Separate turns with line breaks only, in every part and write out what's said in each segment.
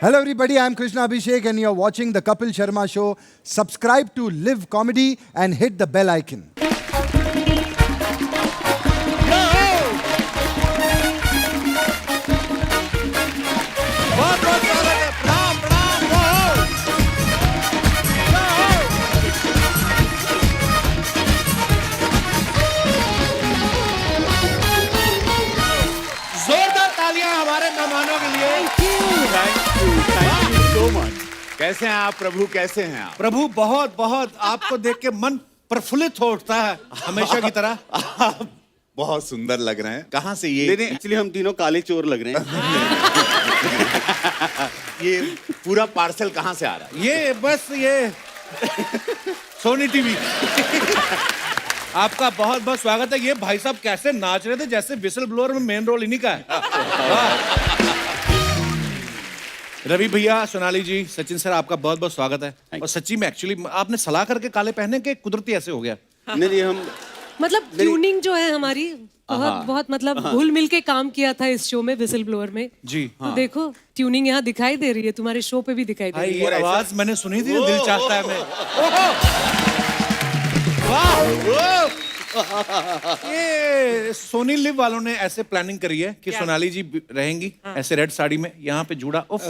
Hello everybody, I'm Krishna Abhishek and you're watching the Kapil Sharma Show. Subscribe to Live Comedy and hit the bell icon.
जोरदार तालियां हमारे मेहमानों के लिए।
Thank you so much. कैसे हैं आप प्रभु, कैसे हैं आप?
प्रभु बहुत बहुत आपको देख के मन प्रफुल्लित हो उठता है हमेशा की तरह।
आप बहुत सुंदर लग रहे हैं। कहाँ से ये?
नहीं एक्चुअली हम तीनों काले चोर लग रहे हैं।
ये पूरा पार्सल कहाँ से आ रहा है?
ये बस ये सोनी टीवी। आपका बहुत बहुत स्वागत है। ये भाई साहब कैसे नाच रहे थे जैसे विसल ब्लोअर में मेन रोल इन्हीं का है। रवि भैया, सोनाली जी, सचिन सर, आपका बहुत बहुत स्वागत है। और सच्ची में एक्चुअली आपने सलाह करके काले पहने के कुदरती ऐसे हो गया।
नहीं हम
मतलब ट्यूनिंग जो है हमारी बहुत बहुत मतलब घुल मिल के काम किया था इस शो में, विसल ब्लोअर में
जी
तो देखो ट्यूनिंग यहाँ दिखाई दे रही है, तुम्हारे शो पे भी दिखाई दे
भाई
रही है।
ये आवाज मैंने सुनी थी, दिल चाहता है मैं। वाह! ये सोनी लिव वालों ने ऐसे प्लानिंग करी है कि सोनाली जी रहेंगी ऐसे रेड साड़ी में, यहाँ पे जूड़ा उफ,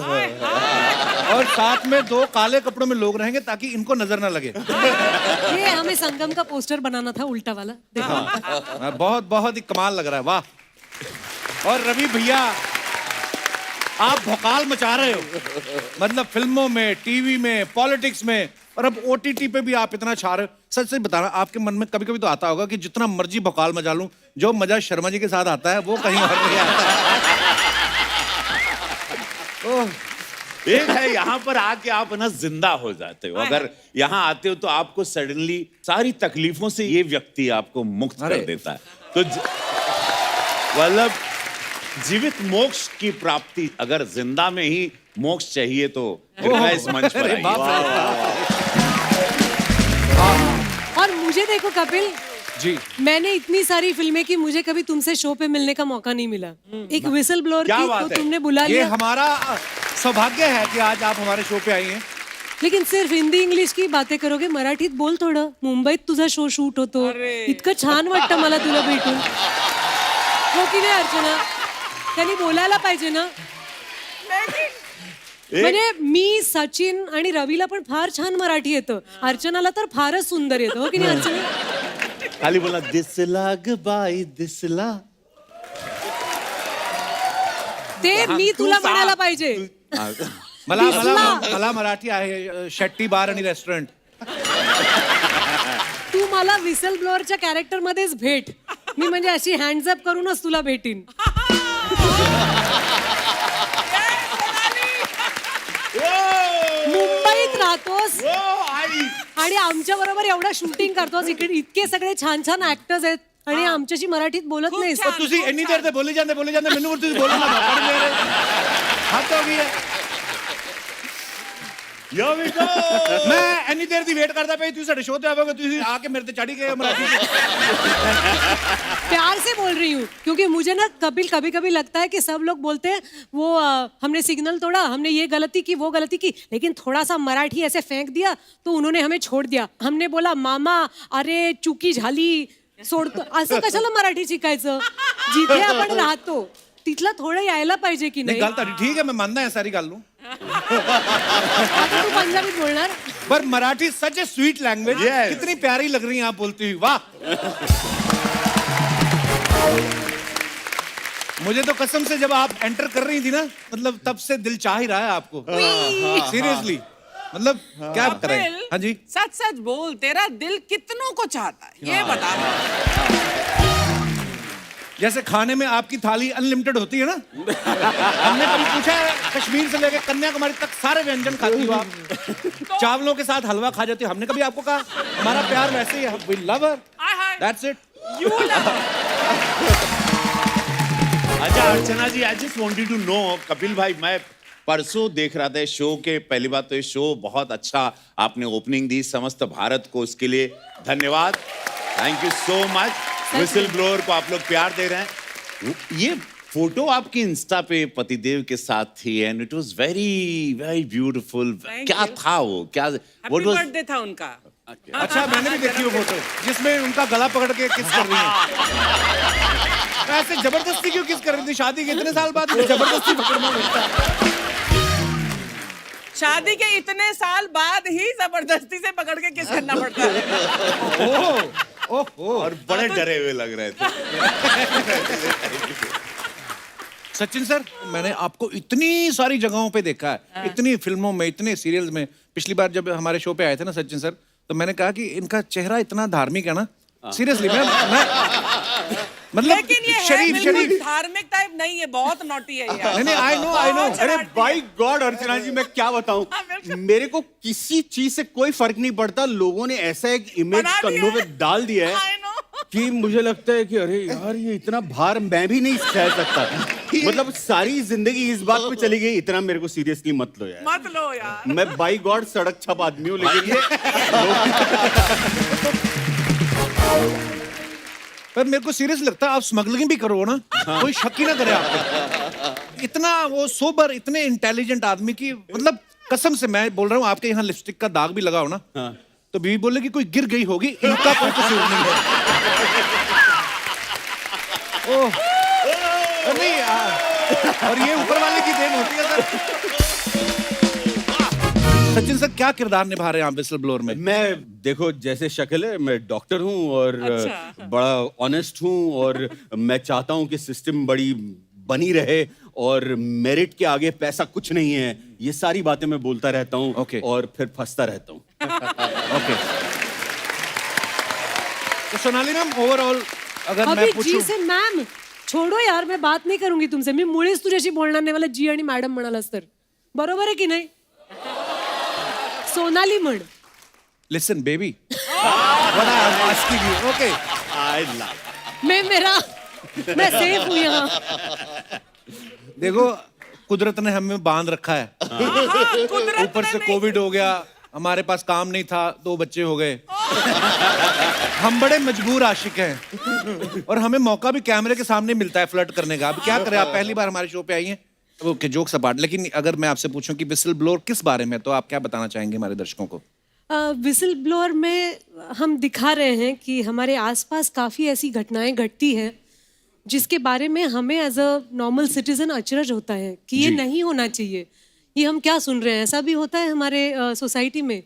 और साथ में दो काले कपड़ों में लोग रहेंगे ताकि इनको नजर ना लगे।
ये हमें संगम का पोस्टर बनाना था उल्टा वाला, देखो।
बहुत बहुत ही कमाल लग रहा है। वाह! और रवि भैया आप भौकाल मचा रहे हो, मतलब फिल्मों में, टीवी में, पॉलिटिक्स में, और अब ओटीटी पे भी आप इतना छा रहे हो। सच सच बताना, आपके मन में कभी कभी तो आता होगा कि जितना मर्जी भौकाल मचा लूं, जो मजा शर्मा जी के साथ आता है वो कहीं और नहीं आता।
एक है यहाँ पर आके आप ना जिंदा हो जाते हो। अगर यहाँ आते हो तो आपको सडनली सारी तकलीफों से ये व्यक्ति आपको मुक्त कर देता है। तो मतलब जीवित मोक्ष की प्राप्ति, अगर जिंदा में ही मोक्ष चाहिए तो कृपया इस मंच पर आइए।
और मुझे देखो कपिल
जी,
मैंने इतनी सारी फिल्में की, मुझे कभी तुमसे शो पे मिलने का मौका नहीं मिला। एक विसल ब्लोअर
क्या
की
बात
तो
है?
तुमने बुला
ये
लिया,
हमारा सौभाग्य है कि आज आप हमारे शो पे आई हैं।
लेकिन सिर्फ हिंदी इंग्लिश की बातें करोगे, मराठीत बोल थोडं। मुंबईत तुझा शो शूट होतो, इतकं छान वाटतं मला तुला भेटून। हो की नाही अर्चना? त्यांनी बोलायला पाहिजे ना। म्हणजे मी, सचिन आणि रवीला पण फार छान मराठी येतं, अर्चनाला तर फारच सुंदर येतं। हो की नाही अर्चना?
खाली बोला दिसला ग बाई दिसला।
ते मी तुला म्हणायला पाहिजे।
मला मला मला मराठी आहे, शेट्टी बार आणि रेस्टॉरंट।
तू मला विसल ब्लोअरच्या कॅरेक्टर मध्येच भेट, मी म्हणजे अशी हँड्स अप करूनच तुला भेटीन। मुंबईत राहतोस आणि आमच्या बरोबर एवढं शूटिंग करतोस, इकडे इतके सगळे छान छान ऍक्टर्स आहेत आणि आमच्याशी मराठीत बोलत नाहीस।
ਤੁਸੀਂ ਇੰਨੀ ਦੇਰ ਤੇ ਬੋਲੀ ਜਾਂਦੇ ਮੈਨੂੰ ਤੁਸੀਂ ਬੋਲਣਾ ਨਾ ਪੜ ਮੇਰੇ ਹੱਥ ਹੋ ਗਈ ਹੈ।
Here we go।
ਮੈਂ ਇੰਨੀ ਦੇਰ ਦੀ ਵੇਟ ਕਰਦਾ ਪਿਆ, ਤੁਸੀਂ ਸਾਡੇ ਸ਼ੋਅ ਤੇ ਆਵੋਗੇ, ਤੁਸੀਂ ਆ ਕੇ ਮੇਰੇ ਤੇ ਚੜੀ गए मराठी में।
प्यार से बोल रही हूँ क्योंकि मुझे ना कपिल कभी कभी लगता है कि सब लोग बोलते हैं वो हमने सिग्नल तोड़ा, हमने ये गलती की, वो गलती की, लेकिन थोड़ा सा मराठी ऐसे फेंक दिया तो उन्होंने हमें छोड़ दिया। हमने बोला मामा अरे चुकी झाली सोडतो, असं कशाला मराठी शिकायचं? जिथे आपण राहतो तिथला थोडं यायला पाहिजे की नाही?
ਗੱਲ ਤੁਹਾਡੀ ਠੀਕ ਹੈ, ਮੈਂ ਮੰਨਦਾ ਹਾਂ ਸਾਰੀ ਗੱਲ ਨੂੰ,
आता तू पंजाबीत बोलणार?
पर मराठी सच ए स्वीट लैंग्वेज।
Yes।
कितनी प्यारी लग रही हैं आप बोलती हुई। वाह! मुझे तो कसम से जब आप एंटर कर रही थी ना, मतलब तब से दिल चाह ही रहा है आपको, सीरियसली। मतलब क्या करें? हाँ जी,
सच सच बोल, तेरा दिल कितनों को चाहता है ये बता।
जैसे खाने में आपकी थाली अनलिमिटेड होती है ना, हमने कभी पूछा है कश्मीर से लेकर कन्याकुमारी तक सारे व्यंजन खाती हो आप, चावलों के साथ हलवा खा जाती हो, हमने कभी आपको कहा हमारा प्यार वैसे ही है, we love her, that's it.
अच्छा Archana ji, I just wanted to know, Kapil भाई मैं परसों देख रहा था शो के, पहली बात तो ये शो बहुत अच्छा आपने ओपनिंग दी समस्त भारत को, उसके लिए धन्यवाद, thank you so much. Whistle blower को आप लोग प्यार दे रहे हैं। ये फोटो आपकी इंस्टा पे पतिदेव के साथ थी and it was very very beautiful.
Thank
क्या
you.
था वो, क्या
हैप्पी
व्हाट वाज?
बर्थडे था उनका।
अच्छा मैंने भी देखी वो फोटो जिसमें उनका गला पकड़ के किस कर रही है। ऐसे जबरदस्ती क्यों किस कर रही थी? शादी के इतने साल बाद जबरदस्ती पकड़ना पड़ता है।
शादी के इतने साल बाद ही जबरदस्ती से पकड़ के किस करना पड़ता है।
ओह ओह
और बड़े डरे हुए लग रहे थे।
सचिन सर, मैंने आपको इतनी सारी जगहों पे देखा है, इतनी फिल्मों में, इतने सीरियल्स में। पिछली बार जब हमारे शो पे आए थे ना सचिन सर, तो मैंने कहा कि इनका चेहरा इतना धार्मिक है ना। सीरियसली मैं मतलब
लेकिन ये है
शरीफ
बिल्कुल धार्मिक टाइप नहीं है, बहुत नॉटी है ये।
नहीं नहीं, आई नो आई नो।
बहुत
अरे
शरारती
बाई गॉड अर्चना जी, मैं क्या बताऊं,
हाँ, बिल्कुल।
मेरे को किसी चीज से कोई फर्क नहीं पड़ता। लोगों ने ऐसा एक इमेज
बना दिया
कंधों पे
है।
डाल दिया
I
है
know।
कि मुझे लगता है कि अरे यार ये इतना भार मैं भी नहीं सह सकता। मतलब सारी जिंदगी इस बात पे चली गई, इतना मेरे को सीरियसली मत लो यार।
मत लो यार।
मैं बाई गॉड सड़क छप आदमी हूँ, लेकिन ये
पर मेरे को सीरियस लगता है आप स्मगलिंग भी करो ना, कोई शक ही ना करे आपको। इतना वो सोबर, इतने इंटेलिजेंट आदमी की, मतलब कसम से मैं बोल रहा हूँ, आपके यहाँ लिपस्टिक का दाग भी लगा हो ना, तो बीवी बोले कि कोई गिर गई होगी, इनका कोई कसूर नहीं है। ओह नहीं और ये ऊपर वाले की देन होती है सर। सचिन सर, क्या किरदार निभा रहे हैं आप विसल ब्लोअर में?
मैं देखो जैसे शक्ल है, मैं डॉक्टर हूँ और
अच्छा।
बड़ा ऑनेस्ट हूँ और मैं चाहता हूँ कि सिस्टम बड़ी बनी रहे और मेरिट के आगे पैसा कुछ नहीं है। ये सारी बातें मैं बोलता रहता हूँ
Okay.
और फिर फंसता रहता हूँ।
ओके, तो सोनाली मैम, ओवरऑल अगर मैं
अभी जी
पूछूं,
से मॅम छोडो यार, मैं बात नाही करूंगी तुमसे. मी मुळीच तुझ्याशी बोलणार नाही. मला जी आणि मॅडम म्हणालास तर बरोबर आहे की नाही? सोनाली म्हण.
Listen baby, what I am asking you, okay?
मैं सेफ हूँ यहाँ.
देखो, कुदरत ने हमें बांध रखा है.
कुदरत
ऊपर
ने
से
नहीं।
कोविड हो गया, हमारे पास काम नहीं था, 2 बच्चे हो गए. हम बड़े मजबूर आशिक हैं और हमें मौका भी कैमरे के सामने मिलता है फ्लर्ट करने का. अब क्या करें, आप पहली बार हमारे शो पे आई हैं. ओके, जोक्स अपार्ट, लेकिन अगर मैं आपसे पूछूं कि विसल ब्लोअर किस बारे में, तो आप क्या बताना चाहेंगे हमारे दर्शकों को?
विसल ब्लोअर में हम दिखा रहे हैं कि हमारे आसपास काफ़ी ऐसी घटनाएं घटती हैं जिसके बारे में हमें एज अ नॉर्मल सिटीजन अचरज होता है कि ये नहीं होना चाहिए, ये हम क्या सुन रहे हैं. ऐसा भी होता है हमारे सोसाइटी में,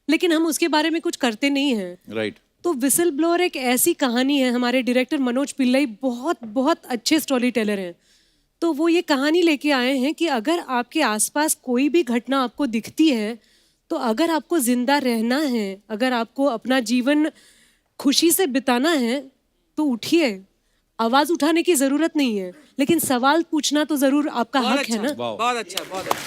लेकिन हम उसके बारे में कुछ करते नहीं हैं.
राइट.
तो विसल ब्लोअर एक ऐसी कहानी है. हमारे डायरेक्टर मनोज पिल्लई बहुत बहुत अच्छे स्टोरी टेलर हैं. तो वो ये कहानी लेके आए हैं कि अगर आपके आसपास कोई भी घटना आपको दिखती है, तो अगर आपको जिंदा रहना है, अगर आपको अपना जीवन खुशी से बिताना है, तो उठिए. आवाज उठाने की जरूरत नहीं है, लेकिन सवाल पूछना तो जरूर आपका हक है ना.
बहुत अच्छा, बहुत अच्छा.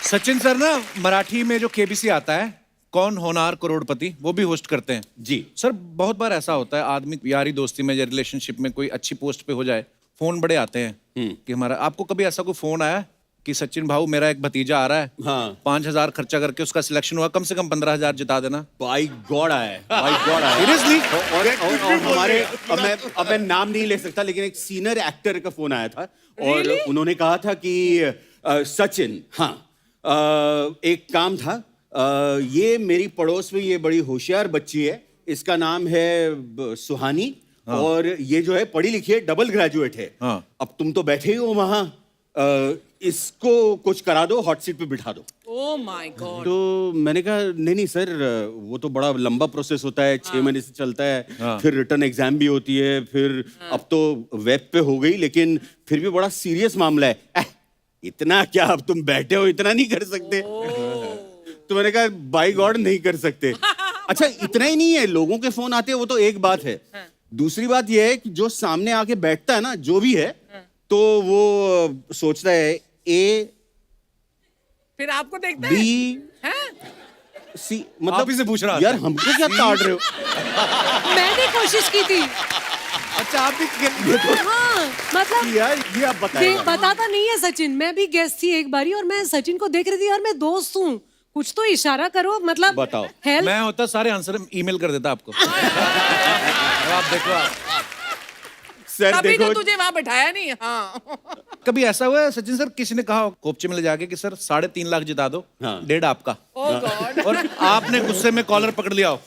सचिन सर ना मराठी में जो केबीसी आता है, कौन होनार करोड़पति, वो भी होस्ट करते हैं.
जी
सर, बहुत बार ऐसा होता है आदमी यारी दोस्ती में या रिलेशनशिप में कोई अच्छी पोस्ट पे हो जाए, फोन बड़े आते हैं कि हमारा. आपको कभी ऐसा कोई फोन आया कि सचिन भाऊ मेरा एक भतीजा आ रहा है,
हाँ.
5,000 खर्चा करके उसका सिलेक्शन हुआ, कम से कम 15,000 जिता देना.
बाई गॉड आया है, बाई गॉड आया है.
सीरियसली?
और हमारे अब मैं नाम नहीं ले सकता, लेकिन एक सीनियर एक्टर का फोन आया था और उन्होंने कहा था कि सचिन, हाँ, एक काम था, ये मेरी पड़ोस में ये बड़ी होशियार बच्ची है, इसका नाम है सुहानी. हाँ. और ये जो है पढ़ी लिखी है, डबल ग्रेजुएट है.
हाँ.
अब तुम तो बैठे ही हो वहां, इसको कुछ करा दो, हॉट सीट पे बिठा दो.
Oh my God.
तो मैंने कहा नहीं नहीं सर, वो तो बड़ा लंबा प्रोसेस होता है, 6 महीने से चलता है. फिर रिटर्न एग्जाम भी होती है, फिर अब तो वेब पे हो गई, लेकिन फिर भी बड़ा सीरियस मामला है. इतना क्या, अब तुम बैठे हो, इतना नहीं कर सकते? तो मैंने कहा बाई गॉड नहीं कर सकते. अच्छा, इतना ही नहीं है, लोगों के फोन आते हैं, वो तो एक बात है. दूसरी बात यह है कि जो सामने आके बैठता है ना, जो भी है, तो वो सोचता है ए
फिर आपको देखता है?
बी
हैं?
सी,
आप
मतलब
ही से पूछ रहा
यार
था.
हमको क्या ताड़ रहे हो?
मैंने कोशिश की थी.
अच्छा, आप भी
हाँ, मतलब
यार ये आप बताइए.
बताता नहीं है सचिन. मैं भी गेस्ट थी एक बारी और मैं सचिन को देख रही थी. यार मैं दोस्त हूँ, कुछ तो इशारा करो. मतलब
बताओ.
हेल्प.
मैं होता सारे आंसर ईमेल कर देता आपको. अब आप देखो,
सर
तभी तो
देखो
तुझे वहां बैठाया नहीं। हाँ
कभी ऐसा हुआ है सचिन सर, किसी ने कहा कोपचे में ले जाके कि सर 3.5 लाख जिता दो,
हाँ।
1.5 आपका,
ओ गॉड।
और आपने गुस्से में कॉलर पकड़ लिया हो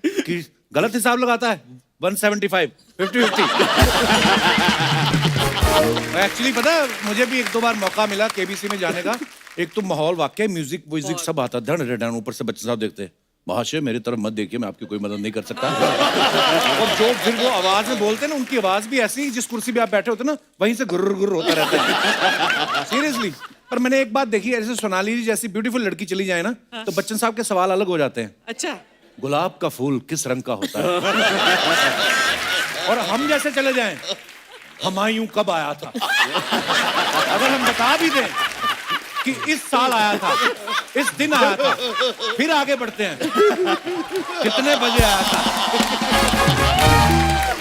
कि गलत हिसाब लगाता है, 175, 50-50। एक्चुअली पता है, मुझे भी 1-2 बार मौका मिला केबीसी में जाने का। एक तो माहौल वाकई म्यूजिक व्यूजिक सब आता, धड़ धड़, ऊपर से बच्चे साहब देखते हैं, महाशय मेरी तरफ मत देखिए, मैं आपकी कोई मदद नहीं कर सकता। और जो फिर वो आवाज में बोलते हैं ना, उनकी आवाज भी ऐसी, जिस कुर्सी पे आप बैठे होते ना, वहीं से गुर्र गुर्र होता रहता है। सीरियसली। पर मैंने एक बात देखी, ऐसे सोनाली जी जैसी ब्यूटीफुल लड़की चली जाए ना, तो बच्चन साहब के सवाल अलग हो जाते हैं।
अच्छा।
गुलाब का फूल किस रंग का होता है? और हम जैसे चले जाएं, हुमायूं कब आया था? अगर हम बता भी दें कि इस साल आया था, इस दिन आया था, फिर आगे बढ़ते हैं, कितने बजे आया था?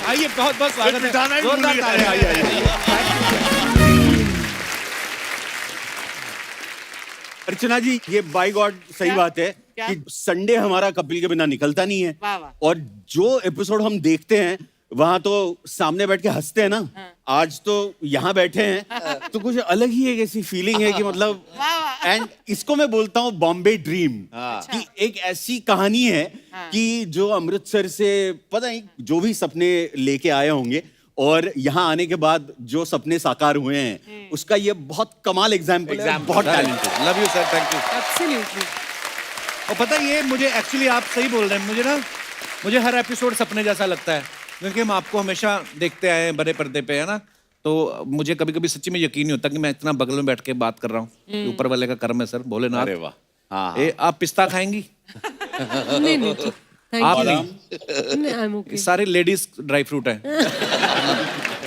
आइए, बहुत बहुत स्वागत है, जोरदार तालियां।
अर्चना जी, ये बाय गॉड सही
क्या?
बात है
क्या?
कि संडे हमारा कपिल के बिना निकलता नहीं है।
वाह, वाह।
और जो एपिसोड हम देखते हैं वहां तो सामने बैठ के हंसते हैं ना। आज तो यहाँ बैठे हैं तो कुछ अलग ही एक ऐसी फीलिंग है कि मतलब, एंड इसको मैं बोलता हूँ बॉम्बे ड्रीम, कि एक ऐसी कहानी है कि जो अमृतसर से पता नहीं जो भी सपने लेके आए होंगे और यहाँ आने के बाद जो सपने साकार हुए हैं, उसका ये बहुत कमाल एग्जाम्पल है, बहुत talented.
Love you sir, thank you.
Absolutely.
और पता है, ये मुझे एक्चुअली आप सही बोल रहे हैं, मुझे हर एपिसोड सपने जैसा लगता है, क्योंकि हम आपको हमेशा देखते आए हैं बड़े पर्दे पे, है ना। तो मुझे कभी कभी सच्ची में यकीन नहीं होता कि मैं इतना बगल में बैठ के बात कर रहा हूँ। ऊपर वाले का कर्म है सर, भोलेनाथ।
अरे वाह। हाँ,
ए, आप पिस्ता खाएंगी?
नहीं नहीं ठीक, थैंक
आप
यू।
नहीं,
आई एम ओके।
सारे लेडीज ड्राई फ्रूट है।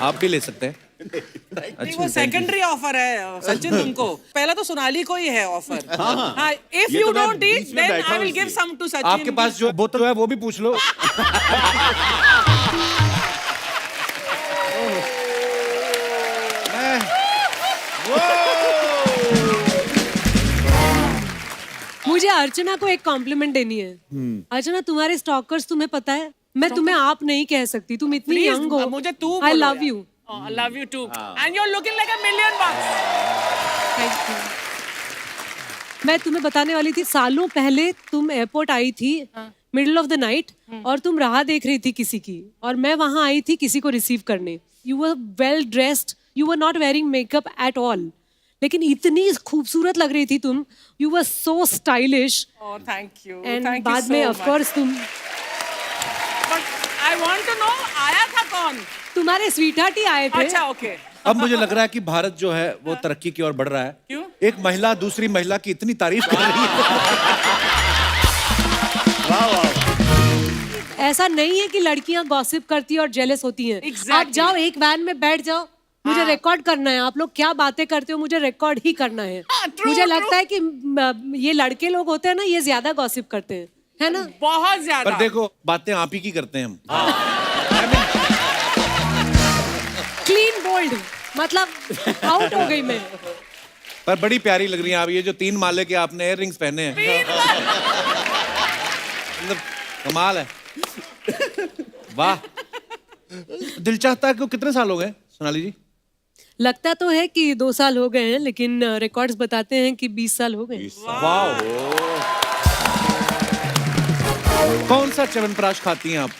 आप भी ले सकते हैं।
नहीं, वो सेकेंडरी ऑफर है सचिन तुमको। पहला तो सोनाली को ही है ऑफर। हाँ, इफ
ये
यू
तो मैं
डोंट ईट
बीच में
देन
बैठा
आई
हूँ
विल गिव
इसलिए।
सम टू सचिन।
आपके पास जो बोतल है वो भी पूछ लो।
मुझे अर्चना को एक कॉम्प्लीमेंट देनी है। अर्चना, तुम्हारे स्टॉकर्स तुम्हें पता है, मैं तुम्हें आप नहीं कह सकती, तुम इतनी
Please,
यंग हो।
मुझे तू
आई
बोलो
लव
यार।
You.
I love you too. And you're looking like $1,000,000 bucks.
Thank you. मैं तुम्हें बताने वाली थी, सालों पहले तुम एयरपोर्ट आई थी मिडिल ऑफ द नाइट, और तुम राह देख रही थी किसी की, और मैं वहां आई थी किसी को रिसीव करने। You were well dressed, you were not wearing makeup at all, लेकिन इतनी खूबसूरत लग रही थी तुम। You were so stylish.
Oh, thank you.
And
Thank you
बाद
so
में
much.
ऑफ कोर्स तुम,
But I want to know, आया था कौन?
तुम्हारे स्वीटहार्ट ही आए थे।
अच्छा, okay.
अब मुझे लग रहा है कि भारत जो है वो तरक्की की ओर बढ़ रहा है।
क्यों?
एक महिला दूसरी महिला की इतनी तारीफ कर रही है।
ऐसा नहीं है कि लड़कियां गॉसिप करती और जेलस होती हैं।
Exactly.
आप जाओ, एक वैन में बैठ जाओ, मुझे रिकॉर्ड करना है। आप लोग क्या बातें करते हो, मुझे रिकॉर्ड ही करना है।
true,
मुझे
true.
लगता है कि ये लड़के लोग होते हैं ना, ये ज्यादा गॉसिप करते हैं, है ना।
बहुत ज्यादा।
पर देखो, बातें आप ही की करते हैं हम।
क्लीन बोल्ड, मतलब आउट हो गई मैं।
पर बड़ी प्यारी लग रही हैं आप। ये जो 3 माले के आपने इयर रिंग्स पहने हैं, मतलब कमाल है। वाह। दिल चाहता है कि कितने साल हो गए सोनाली जी?
लगता तो है कि 2 साल हो गए हैं, लेकिन रिकॉर्ड्स बताते हैं कि 20 साल हो गए।
वाह। कौन सा च्यवनप्राश खाती हैं आप?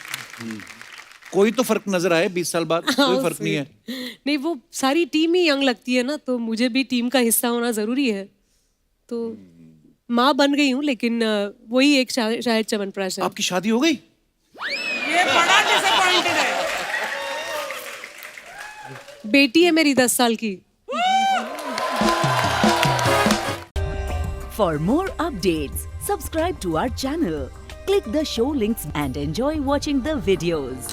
कोई तो फर्क नजर आए 20 साल बाद? कोई फर्क नहीं है।
नहीं, वो सारी टीम ही यंग लगती है ना, तो मुझे भी टीम का हिस्सा होना जरूरी है। तो माँ बन गई हूँ, लेकिन वही एक शायद च्यवनप्राश है।
आपकी शादी हो गई?
ये बड़ा डिसअपॉइंटेड है।
बेटी है मेरी 10 साल की।
For more updates, subscribe to our channel, click the show links and enjoy watching the videos.